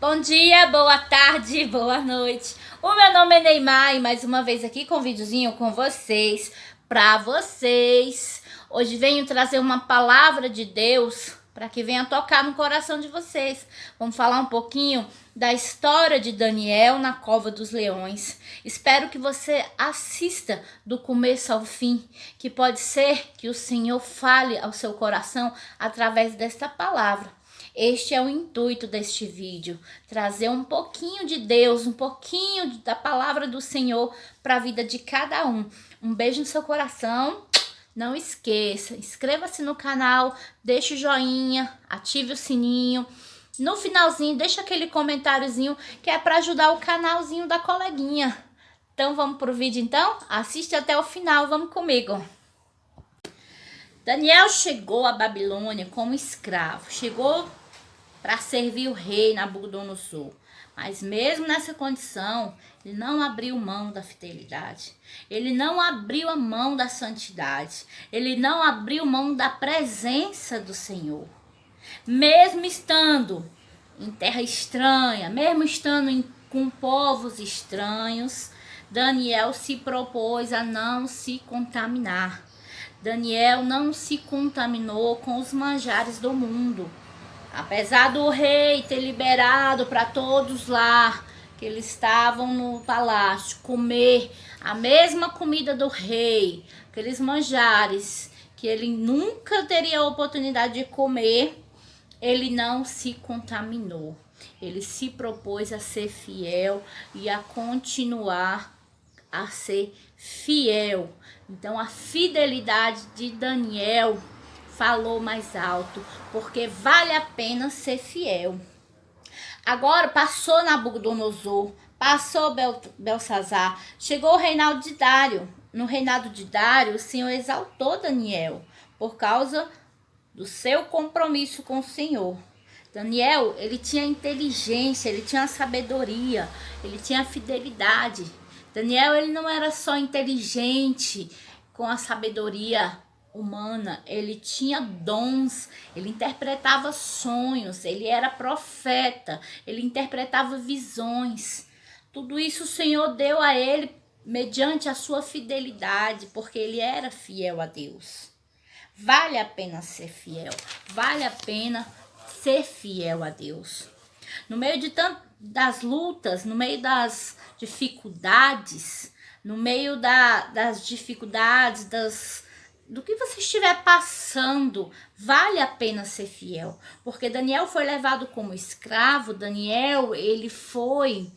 Bom dia, boa tarde, boa noite. O meu nome é Neymar e mais uma vez aqui com um videozinho com vocês, pra vocês. Hoje venho trazer uma palavra de Deus para que venha tocar no coração de vocês. Vamos falar um pouquinho da história de Daniel na cova dos leões. Espero que você assista do começo ao fim, que pode ser que o Senhor fale ao seu coração através desta palavra. Este é o intuito deste vídeo, trazer um pouquinho de Deus, um pouquinho da palavra do Senhor para a vida de cada um. Um beijo no seu coração. Não esqueça, inscreva-se no canal, deixe o joinha, ative o sininho. No finalzinho, deixa aquele comentáriozinho que é para ajudar o canalzinho da coleguinha. Então vamos pro vídeo então? Assiste até o final, vamos comigo. Daniel chegou à Babilônia como escravo, chegou para servir o rei Nabucodonosor. Mas mesmo nessa condição, ele não abriu mão da fidelidade. Ele não abriu a mão da santidade. Ele não abriu mão da presença do Senhor. Mesmo estando em terra estranha, mesmo estando com povos estranhos, Daniel se propôs a não se contaminar. Daniel não se contaminou com os manjares do mundo. Apesar do rei ter liberado para todos lá, que eles estavam no palácio, comer a mesma comida do rei, aqueles manjares que ele nunca teria a oportunidade de comer, ele não se contaminou. Ele se propôs a ser fiel e a continuar a ser fiel. Então a fidelidade de Daniel falou mais alto, porque vale a pena ser fiel. Agora passou Nabucodonosor, passou Belsazar, chegou o reinado de Dário. No reinado de Dário, o Senhor exaltou Daniel por causa do seu compromisso com o Senhor. Daniel, ele tinha inteligência, ele tinha sabedoria, ele tinha fidelidade. Daniel, ele não era só inteligente com a sabedoria humana, ele tinha dons, ele interpretava sonhos, ele era profeta, ele interpretava visões. Tudo isso o Senhor deu a ele mediante a sua fidelidade, porque ele era fiel a Deus. Vale a pena ser fiel, vale a pena ser fiel a Deus. No meio das lutas, no meio das dificuldades, no meio das dificuldades, do que você estiver passando, vale a pena ser fiel. Porque Daniel foi levado como escravo, Daniel, ele foi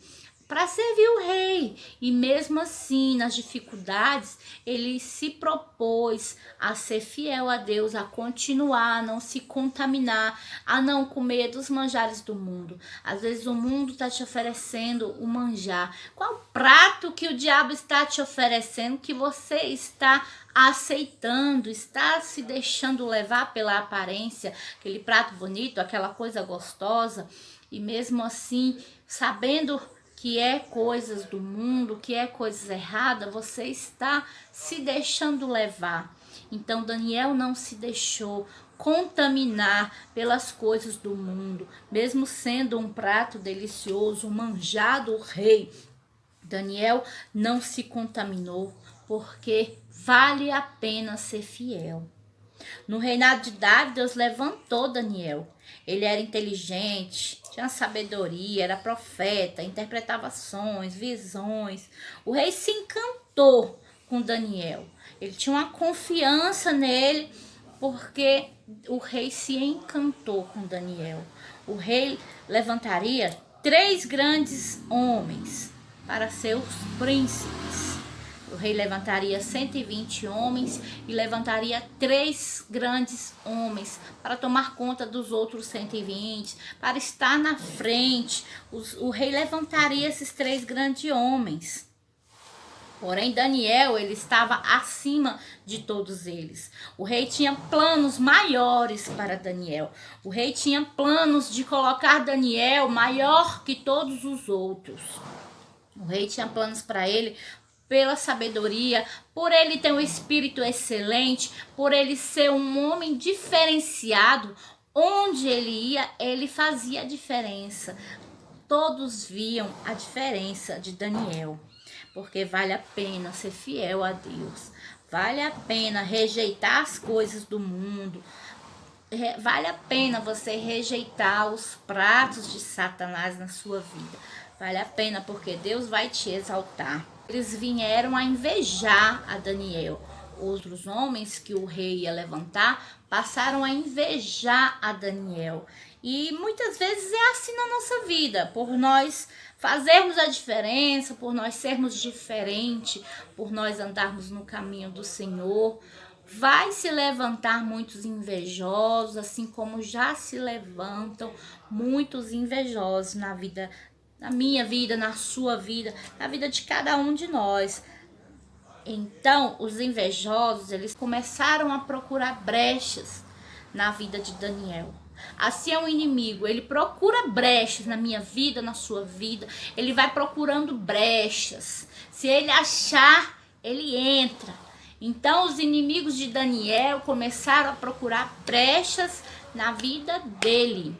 para servir o rei. E mesmo assim, nas dificuldades, ele se propôs a ser fiel a Deus, a continuar, a não se contaminar, a não comer dos manjares do mundo. Às vezes o mundo está te oferecendo o manjar. Qual prato que o diabo está te oferecendo que você está aceitando, está se deixando levar pela aparência, aquele prato bonito, aquela coisa gostosa, e mesmo assim, sabendo que é coisas do mundo, que é coisas erradas, você está se deixando levar. Então Daniel não se deixou contaminar pelas coisas do mundo, mesmo sendo um prato delicioso, um manjar do rei. Daniel não se contaminou, porque vale a pena ser fiel. No reinado de Dário, Deus levantou Daniel. Ele era inteligente, tinha sabedoria, era profeta, interpretava sonhos, visões. O rei se encantou com Daniel. Ele tinha uma confiança nele, porque o rei se encantou com Daniel. O rei levantaria 3 grandes homens para ser os príncipes. O rei levantaria 120 homens e levantaria 3 grandes homens para tomar conta dos outros 120, para estar na frente. O rei levantaria esses 3 grandes homens. Porém, Daniel, ele estava acima de todos eles. O rei tinha planos maiores para Daniel. O rei tinha planos de colocar Daniel maior que todos os outros. O rei tinha planos para ele pela sabedoria, por ele ter um espírito excelente, por ele ser um homem diferenciado. Onde ele ia, ele fazia a diferença. todos viam a diferença de Daniel, porque vale a pena ser fiel a Deus, vale a pena rejeitar as coisas do mundo, vale a pena você rejeitar os pratos de Satanás na sua vida, vale a pena porque Deus vai te exaltar. Eles vieram a invejar a Daniel. Outros homens que o rei ia levantar passaram a invejar a Daniel. E muitas vezes é assim na nossa vida, por nós fazermos a diferença, por nós sermos diferentes, por nós andarmos no caminho do Senhor, vai se levantar muitos invejosos, assim como já se levantam muitos invejosos na vida, na minha vida, na sua vida, na vida de cada um de nós. Então, os invejosos, eles começaram a procurar brechas na vida de Daniel. Assim é o inimigo, ele procura brechas na minha vida, na sua vida, ele vai procurando brechas. Se ele achar, ele entra. Então, os inimigos de Daniel começaram a procurar brechas na vida dele.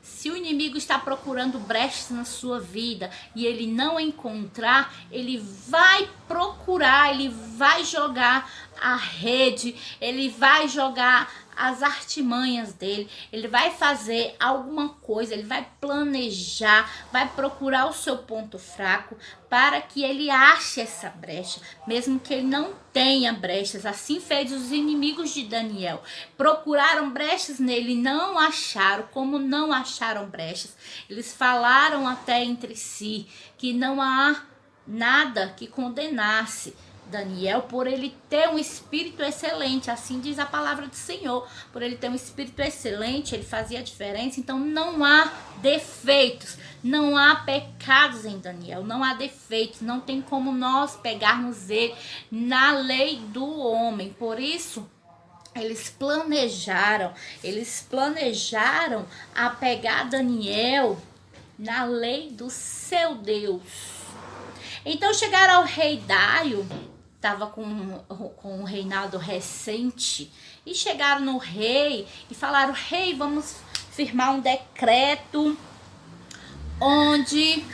Se o inimigo está procurando brechas na sua vida e ele não encontrar, ele vai procurar, ele vai jogar a rede, ele vai jogar as artimanhas dele, ele vai fazer alguma coisa, ele vai planejar, vai procurar o seu ponto fraco para que ele ache essa brecha, mesmo que ele não tenha brechas. Assim fez os inimigos de Daniel, procuraram brechas nele, não acharam. Como não acharam brechas, eles falaram até entre si que não há nada que condenasse Daniel por ele ter um espírito excelente, assim diz a palavra do Senhor. Por ele ter um espírito excelente, ele fazia a diferença. Então não há defeitos, não há pecados em Daniel, não há defeitos, não tem como nós pegarmos ele na lei do homem. Por isso, eles planejaram a pegar Daniel na lei do seu Deus. Então chegaram ao rei Dário, estava com um reinado recente, e chegaram no rei e falaram: rei, vamos firmar um decreto onde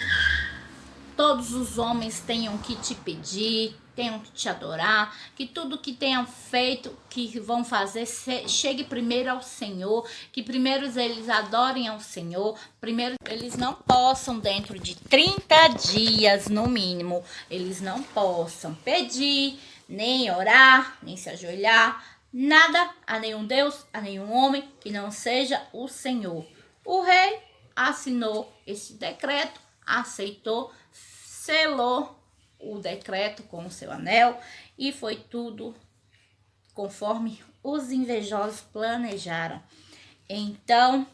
todos os homens tenham que te pedir, tenham que te adorar, que tudo que tenham feito, que vão fazer, chegue primeiro ao Senhor, que primeiro eles adorem ao Senhor, primeiro eles não possam, dentro de 30 dias no mínimo, eles não possam pedir, nem orar, nem se ajoelhar, nada a nenhum Deus, a nenhum homem que não seja o Senhor. O rei assinou esse decreto, aceitou, selou o decreto com o seu anel e foi tudo conforme os invejosos planejaram. Então,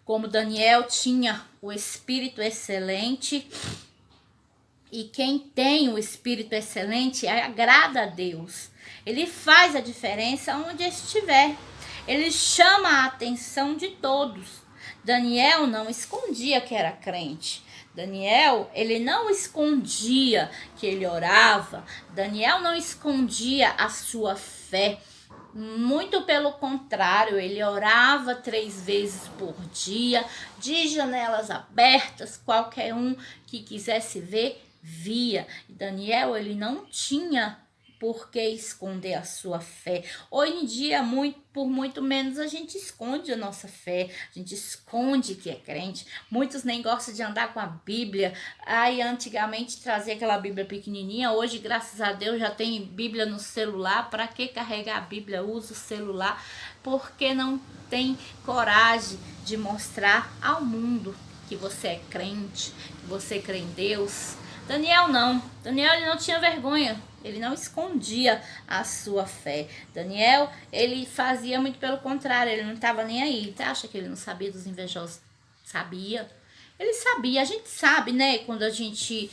como Daniel tinha o espírito excelente, e quem tem o espírito excelente agrada a Deus, ele faz a diferença onde estiver, ele chama a atenção de todos. Daniel não escondia que era crente. Daniel, ele não escondia que ele orava. Daniel não escondia a sua fé. Muito pelo contrário, ele orava 3 vezes por dia, de janelas abertas, qualquer um que quisesse ver, via. Daniel, ele não tinha por que esconder a sua fé. Hoje em dia, por muito menos, a gente esconde a nossa fé, a gente esconde que é crente. Muitos nem gostam de andar com a Bíblia. Aí, antigamente, trazia aquela Bíblia pequenininha. Hoje, graças a Deus, já tem Bíblia no celular. Para que carregar a Bíblia? Usa o celular. Porque não tem coragem de mostrar ao mundo que você é crente, que você crê em Deus. Daniel não. Daniel, ele não tinha vergonha. Ele não escondia a sua fé. Daniel, ele fazia muito pelo contrário. Ele não estava nem aí. Você acha que ele não sabia dos invejosos? Sabia. Ele sabia. A gente sabe, né? Quando a gente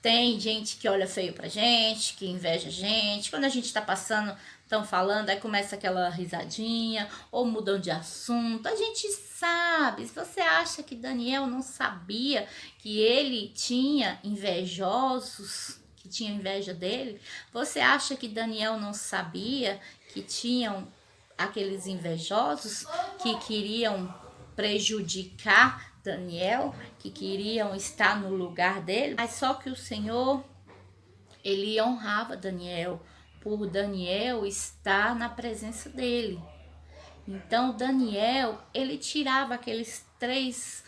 tem gente que olha feio pra gente, que inveja a gente. Quando a gente tá passando, estão falando, aí começa aquela risadinha, ou mudam de assunto. A gente sabe. Se você acha que Daniel não sabia que ele tinha invejosos, que tinha inveja dele, você acha que Daniel não sabia que tinham aqueles invejosos que queriam prejudicar Daniel, que queriam estar no lugar dele, mas só que o Senhor, ele honrava Daniel, por Daniel estar na presença dele. Então Daniel, ele tirava aqueles três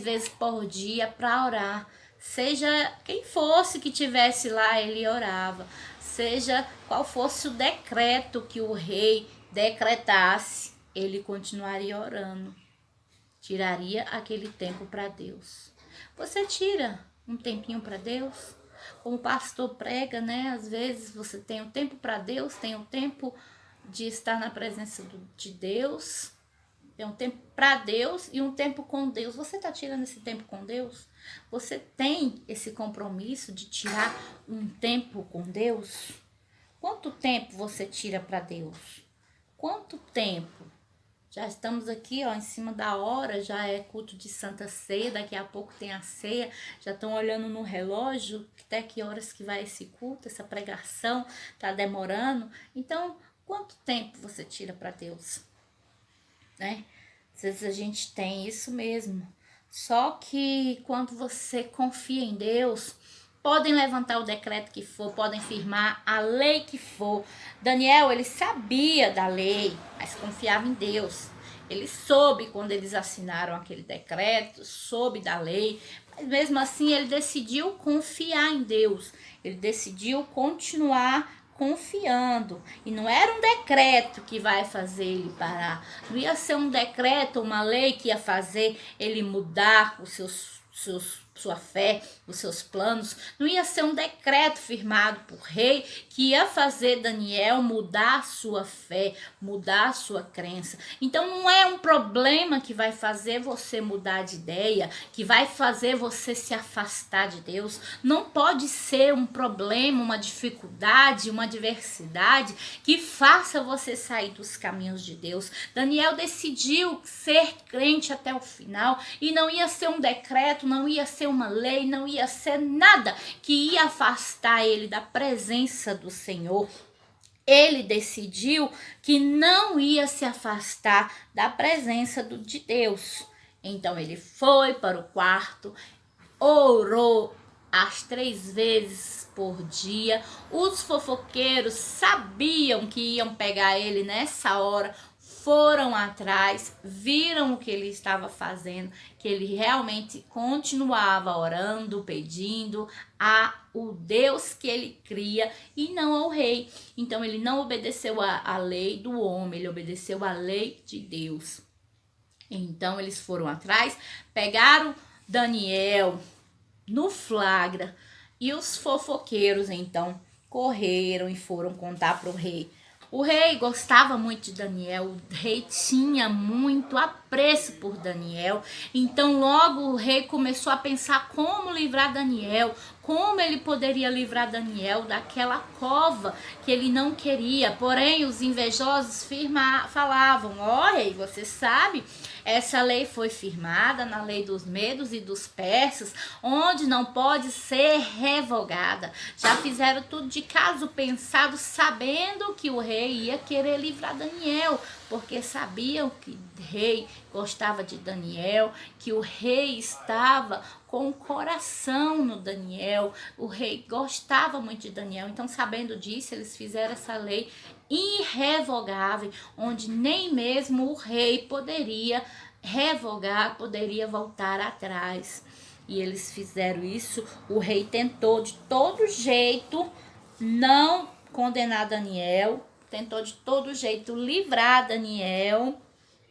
vezes por dia para orar. Seja quem fosse que tivesse lá, ele orava. Seja qual fosse o decreto que o rei decretasse, ele continuaria orando. Tiraria aquele tempo para Deus. Você tira um tempinho para Deus? Como o pastor prega, né? Às vezes você tem um tempo para Deus, tem um tempo de estar na presença de Deus, tem um tempo para Deus e um tempo com Deus. Você está tirando esse tempo com Deus? Você tem esse compromisso de tirar um tempo com Deus? Quanto tempo você tira para Deus? Quanto tempo? Já estamos aqui, ó, em cima da hora, já é culto de Santa Ceia, daqui a pouco tem a ceia, já estão olhando no relógio, até que horas que vai esse culto, essa pregação, tá demorando. Então, quanto tempo você tira para Deus? Né? Às vezes a gente tem isso mesmo. Só que quando você confia em Deus, podem levantar o decreto que for, podem firmar a lei que for. Daniel, ele sabia da lei, mas confiava em Deus. Ele soube quando eles assinaram aquele decreto, soube da lei, mas mesmo assim ele decidiu confiar em Deus. Ele decidiu continuar confiando. E não era um decreto que vai fazer ele parar. Não ia ser um decreto, uma lei que ia fazer ele mudar sua fé, os seus planos. Não ia ser um decreto firmado por rei que ia fazer Daniel mudar a sua fé, mudar a sua crença. Então não é um problema que vai fazer você mudar de ideia, que vai fazer você se afastar de Deus. Não pode ser um problema, uma dificuldade, uma adversidade que faça você sair dos caminhos de Deus. Daniel decidiu ser crente até o final e não ia ser um decreto, não ia ser uma lei, não ia ser nada que ia afastar ele da presença do Senhor. Ele decidiu que não ia se afastar da presença de Deus. Então ele foi para o quarto, orou as 3 vezes por dia. Os fofoqueiros sabiam que iam pegar ele nessa hora, foram atrás, viram o que ele estava fazendo, que ele realmente continuava orando, pedindo a o Deus que ele cria e não ao rei. Então ele não obedeceu a lei do homem, ele obedeceu a lei de Deus. Então eles foram atrás, pegaram Daniel no flagra e os fofoqueiros então correram e foram contar para o rei. O rei gostava muito de Daniel, o rei tinha muito apreço por Daniel, então logo o rei começou a pensar como livrar Daniel, como ele poderia livrar Daniel daquela cova que ele não queria. Porém, os invejosos falavam: ó rei, você sabe, essa lei foi firmada na lei dos medos e dos persas, onde não pode ser revogada. Já fizeram tudo de caso pensado, sabendo que o rei ia querer livrar Daniel, porque sabiam que o rei gostava de Daniel, que o rei estava com o coração no Daniel, o rei gostava muito de Daniel. Então, sabendo disso, eles fizeram essa lei irrevogável, onde nem mesmo o rei poderia revogar, poderia voltar atrás. E eles fizeram isso. O rei tentou de todo jeito não condenar Daniel, tentou de todo jeito livrar Daniel,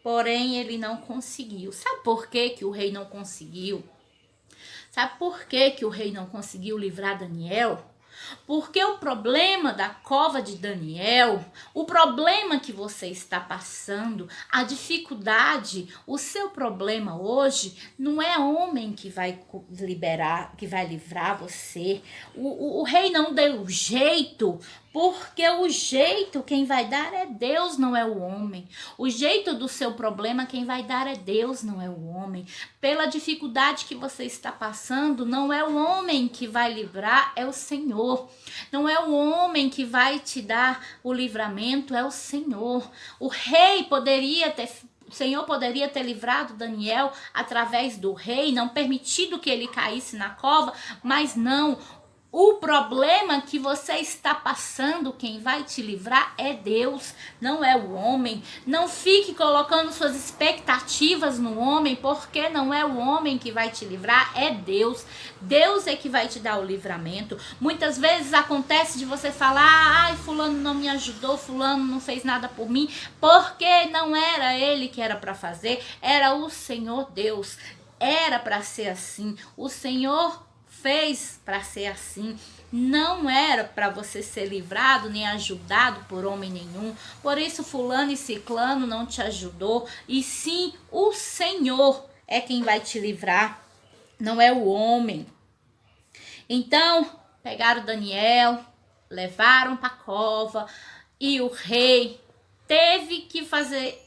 porém ele não conseguiu. Sabe por que o rei não conseguiu? Sabe por que o rei não conseguiu livrar Daniel? Porque o problema da cova de Daniel, o problema que você está passando, a dificuldade, o seu problema hoje, não é homem que vai liberar, que vai livrar você. O rei não deu jeito, porque o jeito quem vai dar é Deus, não é o homem. O jeito do seu problema quem vai dar é Deus, não é o homem. Pela dificuldade que você está passando, não é o homem que vai livrar, é o Senhor. Não é o homem que vai te dar o livramento, é o Senhor. O rei poderia ter O Senhor poderia ter livrado Daniel através do rei, não permitido que ele caísse na cova, mas não. O problema que você está passando, quem vai te livrar é Deus, não é o homem. Não fique colocando suas expectativas no homem, porque não é o homem que vai te livrar, é Deus. Deus é que vai te dar o livramento. Muitas vezes acontece de você falar: ai, fulano não me ajudou, fulano não fez nada por mim, porque não era ele que era para fazer, era o Senhor Deus. Era para ser assim. O Senhor fez para ser assim. Não era para você ser livrado nem ajudado por homem nenhum. Por isso fulano e ciclano não te ajudou, e sim o Senhor é quem vai te livrar, não é o homem. Então pegaram Daniel, levaram para a cova, e o rei teve que fazer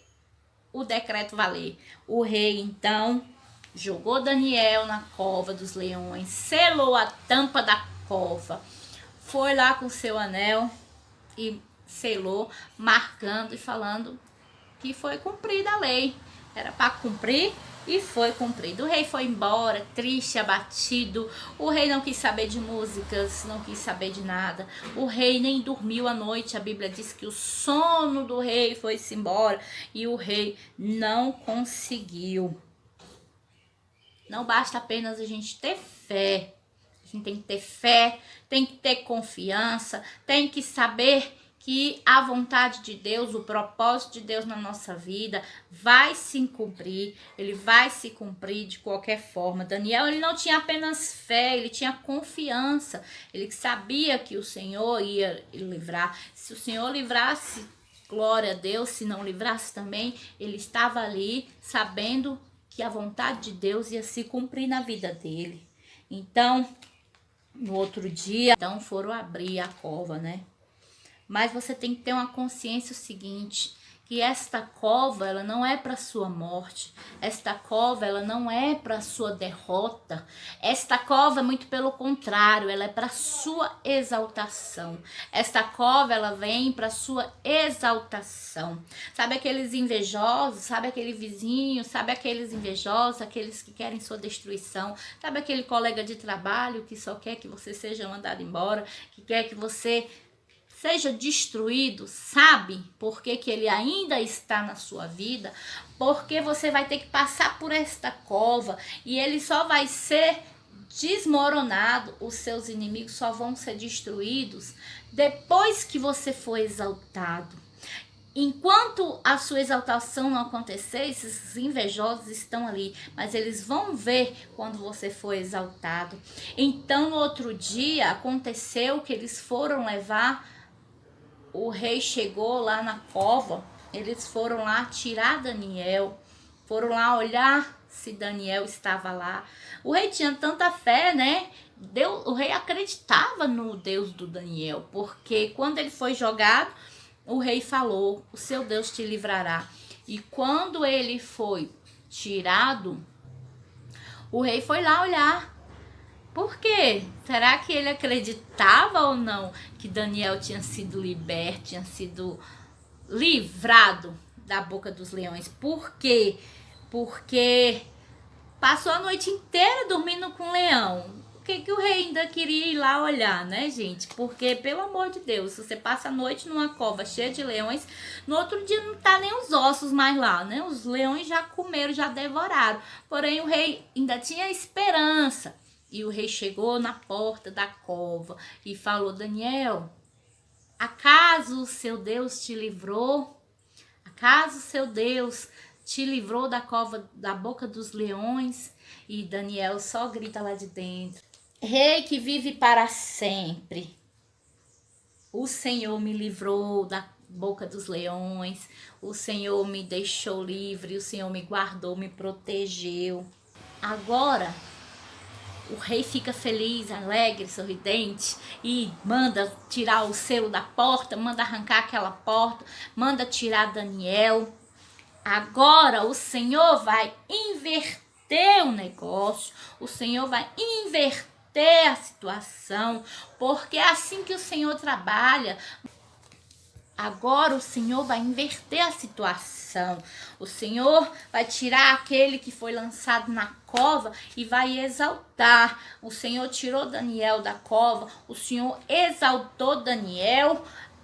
o decreto valer. O rei então jogou Daniel na cova dos leões, selou a tampa da cova, foi lá com seu anel e selou, marcando e falando que foi cumprida a lei. Era para cumprir e foi cumprido. O rei foi embora, triste, abatido. O rei não quis saber de músicas, não quis saber de nada. O rei nem dormiu à noite. A Bíblia diz que o sono do rei foi-se embora e o rei não conseguiu. Não basta apenas a gente ter fé. A gente tem que ter fé, tem que ter confiança, tem que saber que a vontade de Deus, o propósito de Deus na nossa vida vai se cumprir. Ele vai se cumprir de qualquer forma. Daniel, ele não tinha apenas fé, ele tinha confiança. Ele sabia que o Senhor ia livrar. Se o Senhor livrasse, glória a Deus. Se não livrasse também, ele estava ali sabendo que a vontade de Deus ia se cumprir na vida dele. Então, no outro dia, então foram abrir a cova, né? Mas você tem que ter uma consciência o seguinte, que esta cova, ela não é para sua morte. Esta cova, ela não é para sua derrota. Esta cova, muito pelo contrário, ela é para sua exaltação. Esta cova, ela vem para sua exaltação. Sabe aqueles invejosos, sabe aquele vizinho, sabe aqueles invejosos, aqueles que querem sua destruição, sabe aquele colega de trabalho que só quer que você seja mandado embora, que quer que você seja destruído, sabe por que ele ainda está na sua vida? Porque você vai ter que passar por esta cova e ele só vai ser desmoronado, os seus inimigos só vão ser destruídos depois que você for exaltado. Enquanto a sua exaltação não acontecer, esses invejosos estão ali, mas eles vão ver quando você for exaltado. Então, no outro dia, aconteceu que eles foram levar. O rei chegou lá na cova, eles foram lá tirar Daniel, foram lá olhar se Daniel estava lá. O rei tinha tanta fé, né? O rei acreditava no Deus do Daniel, porque quando ele foi jogado, o rei falou: o seu Deus te livrará. E quando ele foi tirado, o rei foi lá olhar. Por quê? Será que ele acreditava ou não que Daniel tinha sido liberto, tinha sido livrado da boca dos leões? Por quê? Porque passou a noite inteira dormindo com o leão. O que o rei ainda queria ir lá olhar, né, gente? Porque, pelo amor de Deus, se você passa a noite numa cova cheia de leões, no outro dia não tá nem os ossos mais lá, né? Os leões já comeram, já devoraram. Porém, o rei ainda tinha esperança. E o rei chegou na porta da cova e falou: Daniel, acaso o seu Deus te livrou? Acaso o seu Deus te livrou da cova, da boca dos leões? E Daniel só grita lá de dentro: Rei que vive para sempre, o Senhor me livrou da boca dos leões, o Senhor me deixou livre, o Senhor me guardou, me protegeu. Agora o rei fica feliz, alegre, sorridente e manda tirar o selo da porta, manda arrancar aquela porta, manda tirar Daniel. Agora o Senhor vai inverter o negócio, o Senhor vai inverter a situação, porque é assim que o Senhor trabalha. Agora o Senhor vai inverter a situação. O Senhor vai tirar aquele que foi lançado na cova e vai exaltar. O Senhor tirou Daniel da cova, o Senhor exaltou Daniel.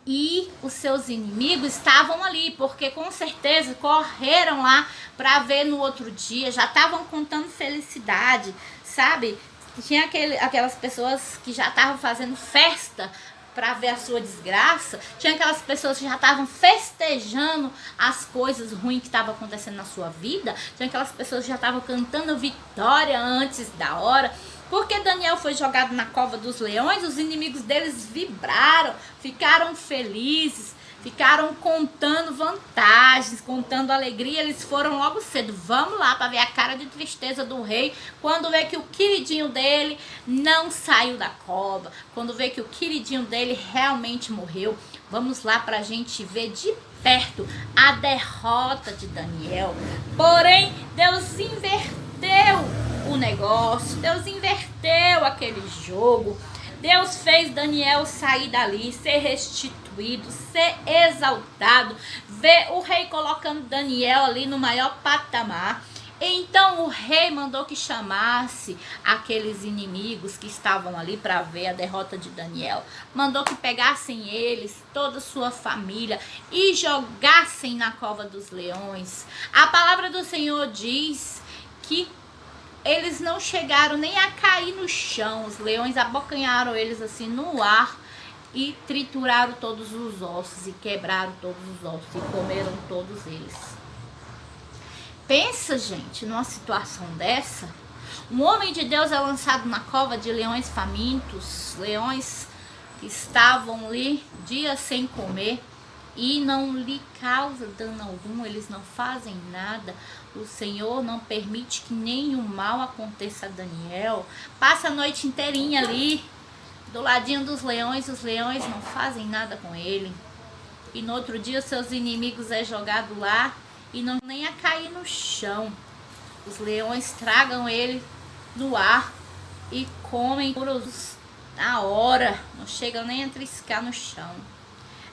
E os seus inimigos estavam ali, porque com certeza correram lá para ver no outro dia, já estavam contando felicidade, sabe? Tinha aquelas pessoas que já estavam fazendo festa para ver a sua desgraça. Tinha aquelas pessoas que já estavam festejando as coisas ruins que estavam acontecendo na sua vida. Tinha aquelas pessoas que já estavam cantando vitória antes da hora. Porque Daniel foi jogado na cova dos leões, os inimigos deles vibraram, ficaram felizes, ficaram contando vantagens, contando alegria. Eles foram logo cedo, vamos lá para ver a cara de tristeza do rei, quando vê que o queridinho dele não saiu da cova, quando vê que o queridinho dele realmente morreu. Vamos lá para a gente ver de perto a derrota de Daniel. Porém, Deus inverteu o negócio, Deus inverteu aquele jogo. Deus fez Daniel sair dali, ser restituído, ser exaltado, ver o rei colocando Daniel ali no maior patamar. Então o rei mandou que chamasse aqueles inimigos que estavam ali para ver a derrota de Daniel. Mandou que pegassem eles, toda a sua família, e jogassem na cova dos leões. A palavra do Senhor diz que eles não chegaram nem a cair no chão. Os leões abocanharam eles assim no ar e trituraram todos os ossos e quebraram todos os ossos e comeram todos eles. Pensa, gente, numa situação dessa. Um homem de Deus é lançado na cova de leões famintos, leões que estavam ali dias sem comer e não lhe causa dano algum, eles não fazem nada. O Senhor não permite que nenhum mal aconteça a Daniel. Passa a noite inteirinha ali, do ladinho dos leões, os leões não fazem nada com ele. E no outro dia seus inimigos é jogado lá e não nem a cair no chão. Os leões tragam ele no ar e comem na hora, não chegam nem a triscar no chão.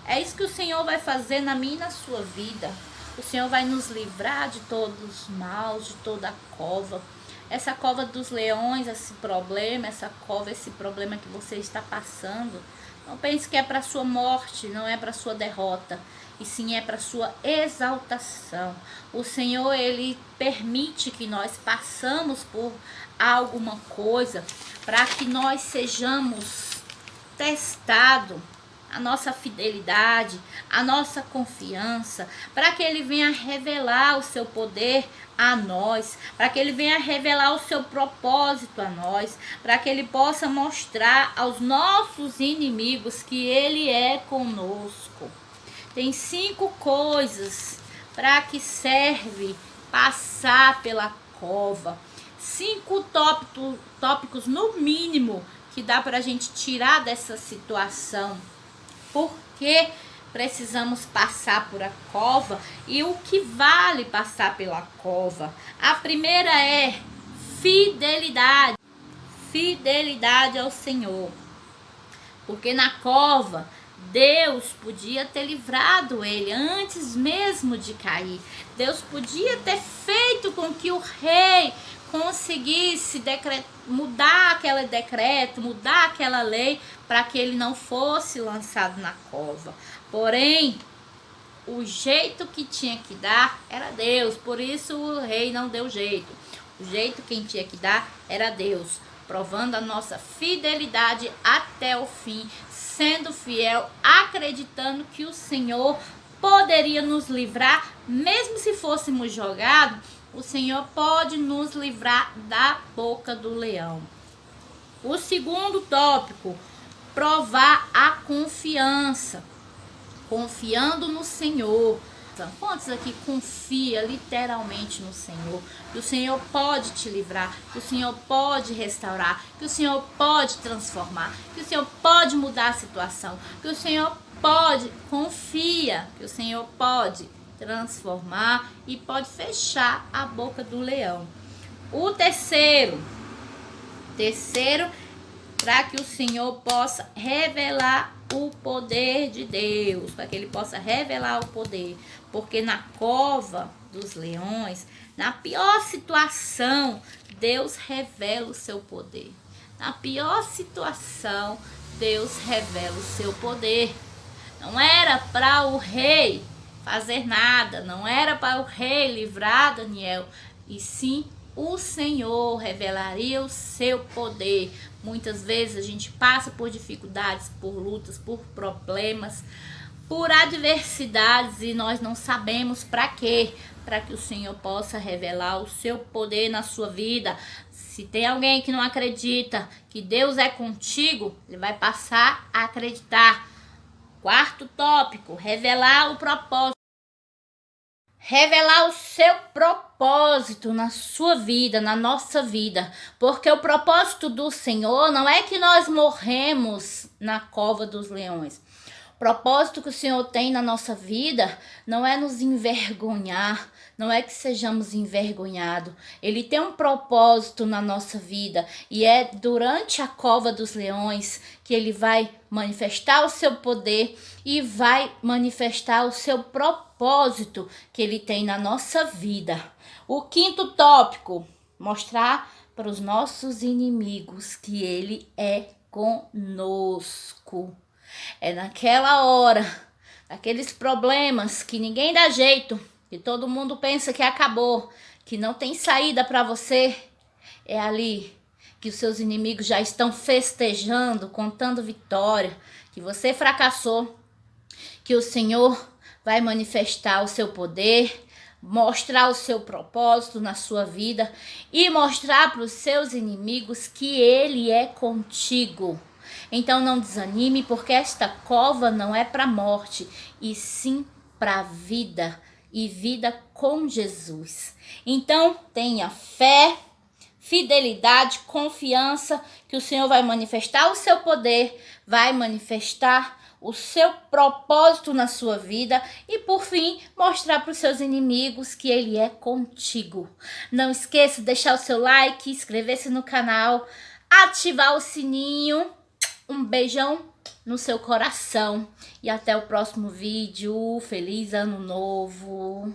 É isso que o Senhor vai fazer na minha e na sua vida. O Senhor vai nos livrar de todos os maus, de toda a cova. Essa cova dos leões, esse problema, esse problema que você está passando. Não pense que é para sua morte, não é para sua derrota, e sim é para sua exaltação. O Senhor, Ele permite que nós passamos por alguma coisa para que nós sejamos testados, a nossa fidelidade, a nossa confiança, para que Ele venha revelar o seu poder a nós, para que Ele venha revelar o seu propósito a nós, para que Ele possa mostrar aos nossos inimigos que Ele é conosco. Tem 5 coisas para que serve passar pela cova. 5 tópicos no mínimo que dá para a gente tirar dessa situação. Por que precisamos passar por a cova e o que vale passar pela cova? A primeira é fidelidade. Fidelidade ao Senhor. Porque na cova, Deus podia ter livrado ele antes mesmo de cair. Deus podia ter feito com que o rei conseguisse mudar aquele decreto, mudar aquela lei para que ele não fosse lançado na cova. Porém, o jeito que tinha que dar era Deus, por isso o rei não deu jeito. O jeito quem tinha que dar era Deus, provando a nossa fidelidade até o fim, sendo fiel, acreditando que o Senhor poderia nos livrar, mesmo se fôssemos jogados. O Senhor pode nos livrar da boca do leão. O segundo tópico, provar a confiança. Confiando no Senhor. Quantos aqui confia literalmente no Senhor? Que o Senhor pode te livrar, que o Senhor pode restaurar, que o Senhor pode transformar, que o Senhor pode mudar a situação, que o Senhor pode, confia, que o Senhor pode transformar e pode fechar a boca do leão. O terceiro para que o Senhor possa revelar o poder de Deus, para que ele possa revelar o poder, porque na cova dos leões, na pior situação, Deus revela o seu poder. Na pior situação, Deus revela o seu poder. Não era para o rei fazer nada, não era para o rei livrar Daniel, e sim o Senhor revelaria o seu poder. Muitas vezes a gente passa por dificuldades, por lutas, por problemas, por adversidades e nós não sabemos para quê. Para que o Senhor possa revelar o seu poder na sua vida. Se tem alguém que não acredita que Deus é contigo, ele vai passar a acreditar. Quarto tópico, revelar o propósito. Revelar o seu propósito na sua vida, na nossa vida. Porque o propósito do Senhor não é que nós morremos na cova dos leões. O propósito que o Senhor tem na nossa vida não é nos envergonhar, não é que sejamos envergonhados. Ele tem um propósito na nossa vida e é durante a cova dos leões que ele vai manifestar o seu poder e vai manifestar o seu propósito que ele tem na nossa vida. O quinto tópico, mostrar para os nossos inimigos que ele é conosco. É naquela hora, aqueles problemas que ninguém dá jeito, que todo mundo pensa que acabou, que não tem saída para você, é ali que os seus inimigos já estão festejando, contando vitória, que você fracassou, que o Senhor vai manifestar o seu poder, mostrar o seu propósito na sua vida e mostrar para os seus inimigos que ele é contigo. Então não desanime, porque esta cova não é para a morte, e sim para a vida, e vida com Jesus. Então tenha fé, fidelidade, confiança que o Senhor vai manifestar o seu poder, vai manifestar o seu propósito na sua vida e, por fim, mostrar para os seus inimigos que ele é contigo. Não esqueça de deixar o seu like, inscrever-se no canal, ativar o sininho. Um beijão no seu coração e até o próximo vídeo. Feliz ano novo!